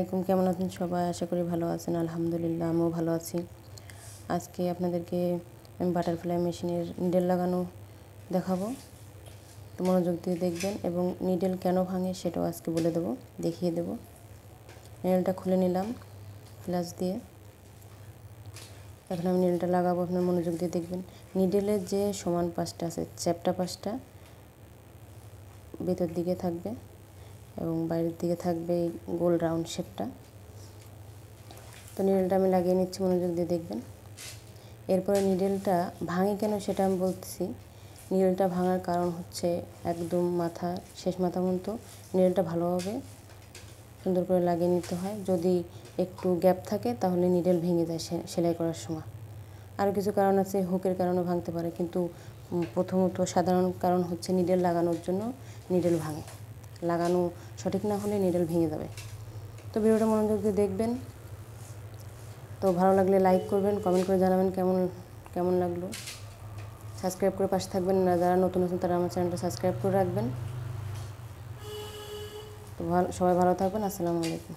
আলাইকুম, কেমন আছেন সবাই? আশা করি ভালো আছেন। আলহামদুলিল্লাহ, আমিও ভালো আছি। আজকে আপনাদেরকে আমি বাটারফ্লাই মেশিনের নিডেল লাগানো দেখাবো। তো মনোযোগ দিয়ে দেখবেন এবং নিডেল কেন ভাঙে সেটাও আজকে বলে দেবো, দেখিয়ে দেবো। নিডেলটা খুলে নিলাম ফ্লাস দিয়ে। এখন আমি নিডেলটা লাগাবো, আপনার মনোযোগ দিয়ে দেখবেন। নিডেলের যে সমান পাশটা আছে, চ্যাপ্টা পাশটা ভেতর দিকে থাকবে এবং বাইরের দিকে থাকবে এই গোল রাউন্ড শেপটা। তো নিডেলটা আমি লাগিয়ে নিচ্ছি, মনোযোগ দিয়ে দেখবেন। এরপরে নিডেলটা ভাঙে কেন সেটা আমি বলতেছি। নিডেলটা ভাঙার কারণ হচ্ছে একদম মাথা শেষ মাথা পর্যন্ত নিডেলটা ভালোভাবে সুন্দর করে লাগিয়ে নিতে হয়। যদি একটু গ্যাপ থাকে তাহলে নিডেল ভেঙে যায় সেলাই করার সময়। আরও কিছু কারণ আছে, হুকের কারণে ভাঙতে পারে, কিন্তু প্রথমত সাধারণ কারণ হচ্ছে নিডেল লাগানোর জন্য নিডেল ভাঙে। লাগানো সঠিক না হলে নিডেল ভেঙে যাবে। তো ভিডিওটা মনোযোগ দিয়ে দেখবেন। তো ভালো লাগলে লাইক করবেন, কমেন্ট করে জানাবেন কেমন লাগলো। সাবস্ক্রাইব করে পাশে থাকবেন, যারা নতুন আছেন তারা আমার চ্যানেলটা সাবস্ক্রাইব করে রাখবেন। তো সবাই ভালো থাকবেন। আসসালামু আলাইকুম।